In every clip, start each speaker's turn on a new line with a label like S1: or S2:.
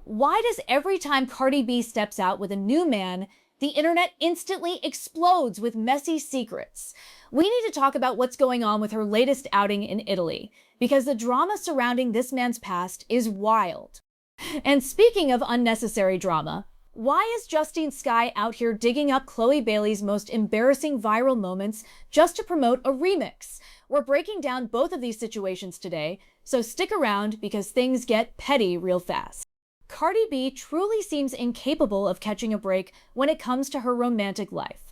S1: Why does every time Cardi B steps out with a new man, the internet instantly explodes with messy secrets? We need to talk about what's going on with her latest outing in Italy, because the drama surrounding this man's past is wild. And speaking of unnecessary drama, why is Justine Skye out here digging up Chloe Bailey's most embarrassing viral moments just to promote a remix? We're breaking down both of these situations today, so stick around because things get petty real fast. Cardi B truly seems incapable of catching a break when it comes to her romantic life.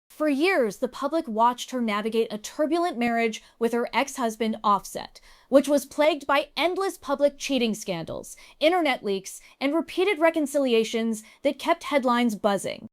S1: For years, the public watched her navigate a turbulent marriage with her ex-husband Offset, which was plagued by endless public cheating scandals, internet leaks, and repeated reconciliations that kept headlines buzzing.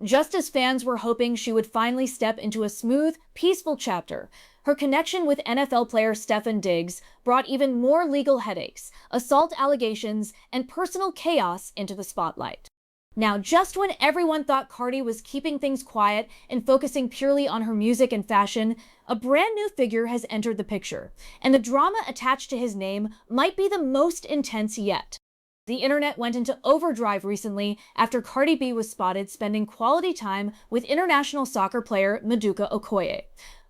S1: Just as fans were hoping she would finally step into a smooth, peaceful chapter, her connection with NFL player Stefon Diggs brought even more legal headaches, assault allegations, and personal chaos into the spotlight. Now, just when everyone thought Cardi was keeping things quiet and focusing purely on her music and fashion, a brand new figure has entered the picture, and the drama attached to his name might be the most intense yet. The internet went into overdrive recently after Cardi B was spotted spending quality time with international soccer player Maduka Oyoke.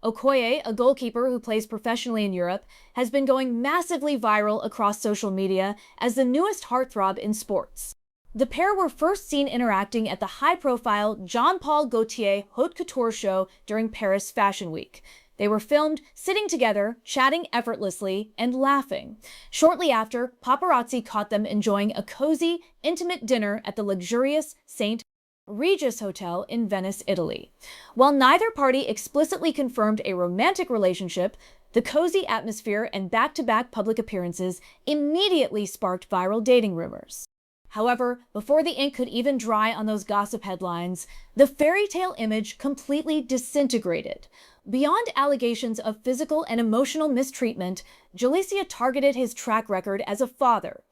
S1: Okoye, a goalkeeper who plays professionally in Europe, has been going massively viral across social media as the newest heartthrob in sports. The pair were first seen interacting at the high-profile Jean-Paul Gaultier Haute Couture show during Paris Fashion Week. They were filmed sitting together, chatting effortlessly, and laughing. Shortly after, paparazzi caught them enjoying a cozy, intimate dinner at the luxurious St. Regis Hotel in Venice, Italy. While neither party explicitly confirmed a romantic relationship, the cozy atmosphere and back-to-back public appearances immediately sparked viral dating rumors. However, before the ink could even dry on those gossip headlines, the fairy tale image completely disintegrated. Beyond allegations of physical and emotional mistreatment, Julissa targeted his track record as a father.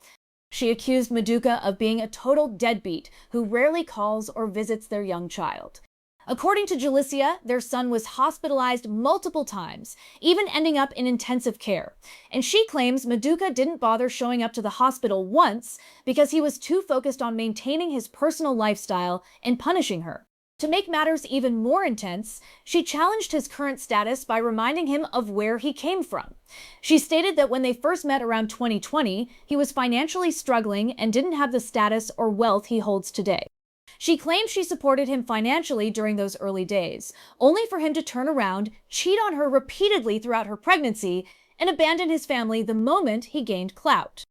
S1: She accused Maduka of being a total deadbeat who rarely calls or visits their young child. According to Julissa, their son was hospitalized multiple times, even ending up in intensive care. And she claims Maduka didn't bother showing up to the hospital once because he was too focused on maintaining his personal lifestyle and punishing her. To make matters even more intense, she challenged his current status by reminding him of where he came from. She stated that when they first met around 2020, he was financially struggling and didn't have the status or wealth he holds today. She claimed she supported him financially during those early days, only for him to turn around, cheat on her repeatedly throughout her pregnancy, and abandon his family the moment he gained clout.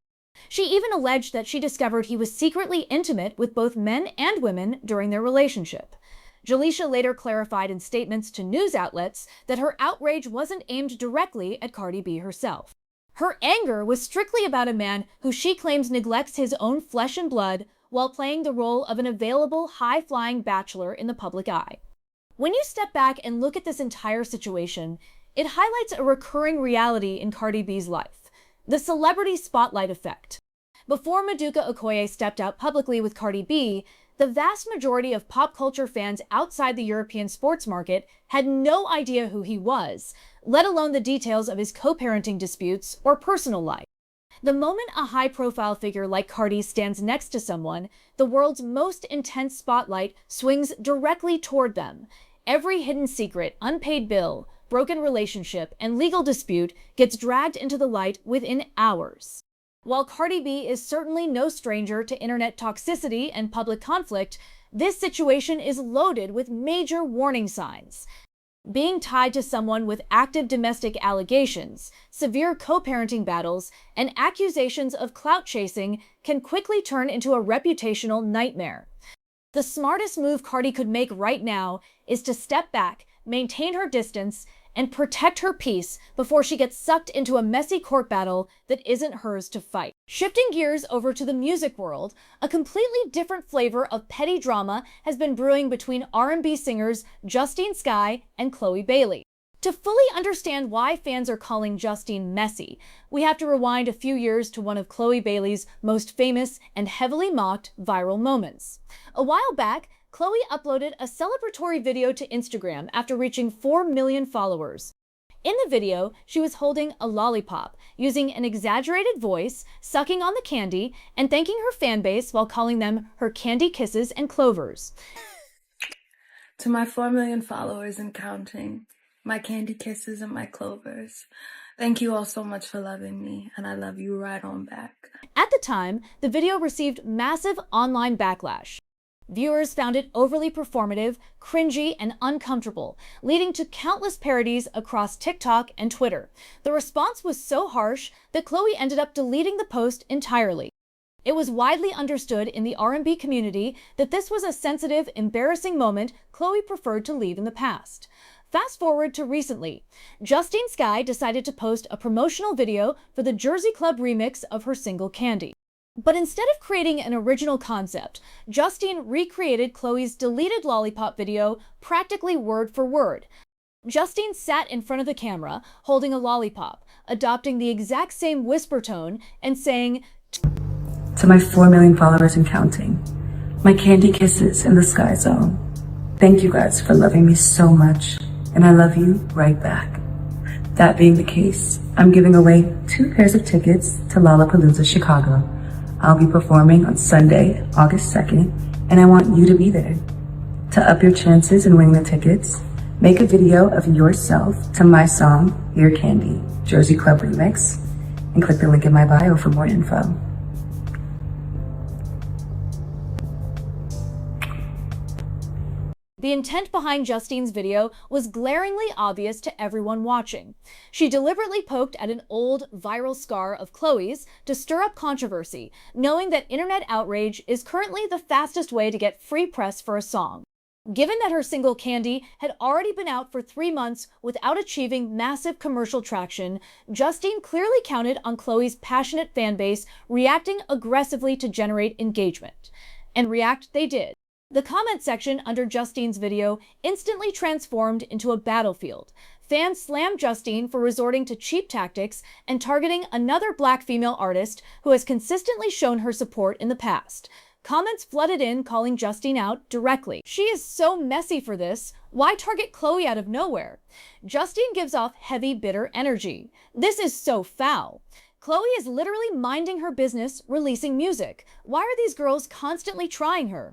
S1: She even alleged that she discovered he was secretly intimate with both men and women during their relationship. Julissa later clarified in statements to news outlets that her outrage wasn't aimed directly at Cardi B herself. Her anger was strictly about a man who she claims neglects his own flesh and blood while playing the role of an available, high-flying bachelor in the public eye. When you step back and look at this entire situation, it highlights a recurring reality in Cardi B's life: the celebrity spotlight effect. Before Maduka Oyoke stepped out publicly with Cardi B, the vast majority of pop culture fans outside the European sports market had no idea who he was, let alone the details of his co-parenting disputes or personal life. The moment a high-profile figure like Cardi stands next to someone, the world's most intense spotlight swings directly toward them. Every hidden secret, unpaid bill, broken relationship, and legal dispute gets dragged into the light within hours. While Cardi B is certainly no stranger to internet toxicity and public conflict, this situation is loaded with major warning signs. Being tied to someone with active domestic allegations, severe co-parenting battles, and accusations of clout chasing can quickly turn into a reputational nightmare. The smartest move Cardi could make right now is to step back, maintain her distance, and protect her peace before she gets sucked into a messy court battle that isn't hers to fight. Shifting gears over to the music world, a completely different flavor of petty drama has been brewing between R&B singers Justine Skye and Chloe Bailey. To fully understand why fans are calling Justine messy, we have to rewind a few years to one of Chloe Bailey's most famous and heavily mocked viral moments. A while back, Chloe uploaded a celebratory video to Instagram after reaching 4 million followers. In the video, she was holding a lollipop, using an exaggerated voice, sucking on the candy, and thanking her fan base while calling them her candy kisses and clovers.
S2: To my 4 million followers and counting, my candy kisses and my clovers, thank you all so much for loving me, and I love you right on back.
S1: At the time, the video received massive online backlash. Viewers found it overly performative, cringy, and uncomfortable, leading to countless parodies across TikTok and Twitter. The response was so harsh that Chloe ended up deleting the post entirely. It was widely understood in the R&B community that this was a sensitive, embarrassing moment Chloe preferred to leave in the past. Fast forward to recently, Justine Skye decided to post a promotional video for the Jersey Club remix of her single Candy. But instead of creating an original concept, Justine recreated Chloe's deleted lollipop video practically word for word. Justine sat in front of the camera, holding a lollipop, adopting the exact same whisper tone, and saying,
S2: To my 4 million followers and counting, my candy kisses in the sky zone. Thank you guys for loving me so much, and I love you right back. That being the case, I'm giving away 2 pairs of tickets to Lollapalooza Chicago. I'll be performing on Sunday, August 2nd, and I want you to be there. To up your chances in winning the tickets, make a video of yourself to my song, Your Candy, Jersey Club Remix, and click the link in my bio for more info.
S1: The intent behind Justine's video was glaringly obvious to everyone watching. She deliberately poked at an old, viral scar of Chloe's to stir up controversy, knowing that internet outrage is currently the fastest way to get free press for a song. Given that her single Candy had already been out for 3 months without achieving massive commercial traction, Justine clearly counted on Chloe's passionate fanbase reacting aggressively to generate engagement. And react they did. The comment section under Justine's video instantly transformed into a battlefield. Fans slammed Justine for resorting to cheap tactics and targeting another Black female artist who has consistently shown her support in the past. Comments flooded in calling Justine out directly. She is so messy for this. Why target Chloe out of nowhere? Justine gives off heavy, bitter energy. This is so foul. Chloe is literally minding her business, releasing music. Why are these girls constantly trying her?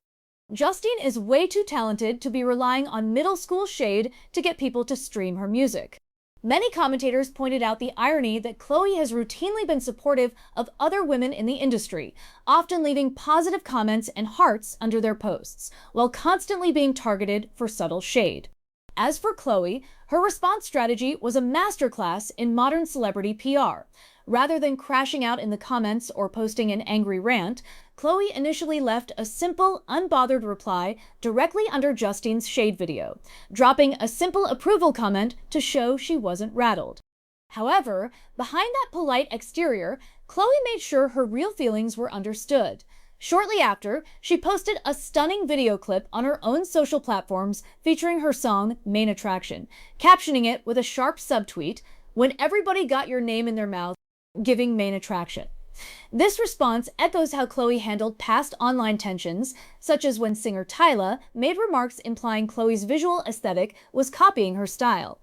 S1: Justine is way too talented to be relying on middle school shade to get people to stream her music. Many commentators pointed out the irony that Chloe has routinely been supportive of other women in the industry, often leaving positive comments and hearts under their posts, while constantly being targeted for subtle shade. As for Chloe, her response strategy was a masterclass in modern celebrity PR. Rather than crashing out in the comments or posting an angry rant, Chloe initially left a simple, unbothered reply directly under Justine's shade video, dropping a simple approval comment to show she wasn't rattled. However, behind that polite exterior, Chloe made sure her real feelings were understood. Shortly after, she posted a stunning video clip on her own social platforms featuring her song, Main Attraction, captioning it with a sharp subtweet, "When everybody got your name in their mouth, giving main attraction." This response echoes how Chloe handled past online tensions, such as when singer Tyla made remarks implying Chloe's visual aesthetic was copying her style.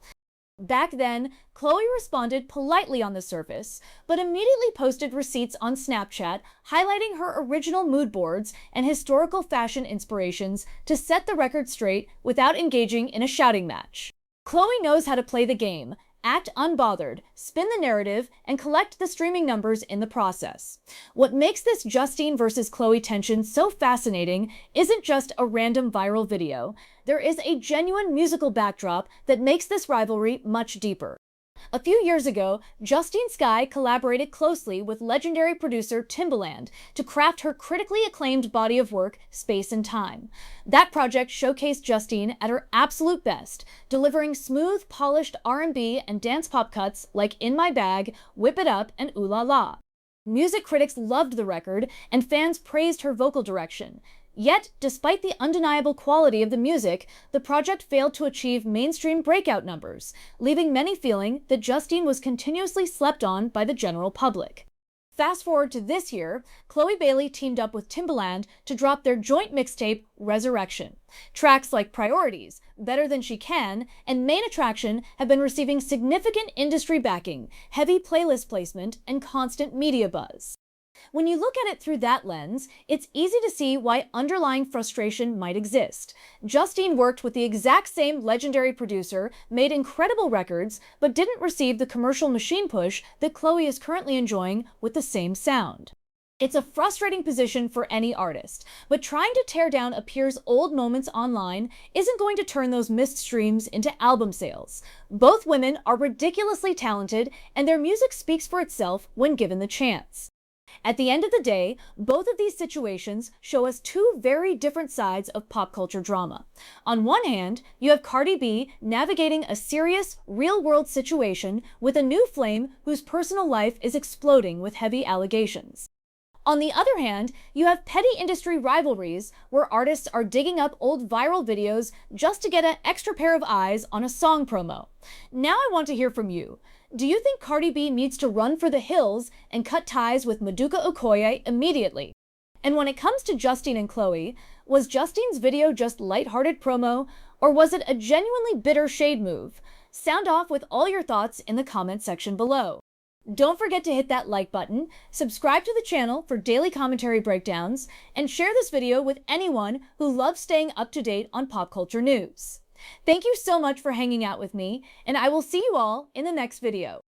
S1: Back then, Chloe responded politely on the surface, but immediately posted receipts on Snapchat highlighting her original mood boards and historical fashion inspirations to set the record straight without engaging in a shouting match. Chloe knows how to play the game, act unbothered, spin the narrative, and collect the streaming numbers in the process. What makes this Justine versus Chloe tension so fascinating isn't just a random viral video. There is a genuine musical backdrop that makes this rivalry much deeper. A few years ago, Justine Skye collaborated closely with legendary producer Timberland to craft her critically acclaimed body of work, Space and Time. That project showcased Justine at her absolute best, delivering smooth, polished R&B and dance pop cuts like In My Bag, Whip It Up, and Ooh La La. Music critics loved the record, and fans praised her vocal direction. Yet, despite the undeniable quality of the music, the project failed to achieve mainstream breakout numbers, leaving many feeling that Justine was continuously slept on by the general public. Fast forward to this year, Chloe Bailey teamed up with Timberland to drop their joint mixtape, Resurrection. Tracks like Priorities, Better Than She Can, and Main Attraction have been receiving significant industry backing, heavy playlist placement, and constant media buzz. When you look at it through that lens, it's easy to see why underlying frustration might exist. Justine worked with the exact same legendary producer, made incredible records, but didn't receive the commercial machine push that Chloe is currently enjoying with the same sound. It's a frustrating position for any artist, but trying to tear down a peer's old moments online isn't going to turn those missed streams into album sales. Both women are ridiculously talented, and their music speaks for itself when given the chance. At the end of the day, both of these situations show us two very different sides of pop culture drama. On one hand, you have Cardi B navigating a serious, real-world situation with a new flame whose personal life is exploding with heavy allegations. On the other hand, you have petty industry rivalries where artists are digging up old viral videos just to get an extra pair of eyes on a song promo. Now I want to hear from you. Do you think Cardi B needs to run for the hills and cut ties with Maduka Oyoke immediately? And when it comes to Justine and Chloe, was Justine's video just lighthearted promo, or was it a genuinely bitter shade move? Sound off with all your thoughts in the comment section below. Don't forget to hit that like button, subscribe to the channel for daily commentary breakdowns, and share this video with anyone who loves staying up to date on pop culture news. Thank you so much for hanging out with me, and I will see you all in the next video.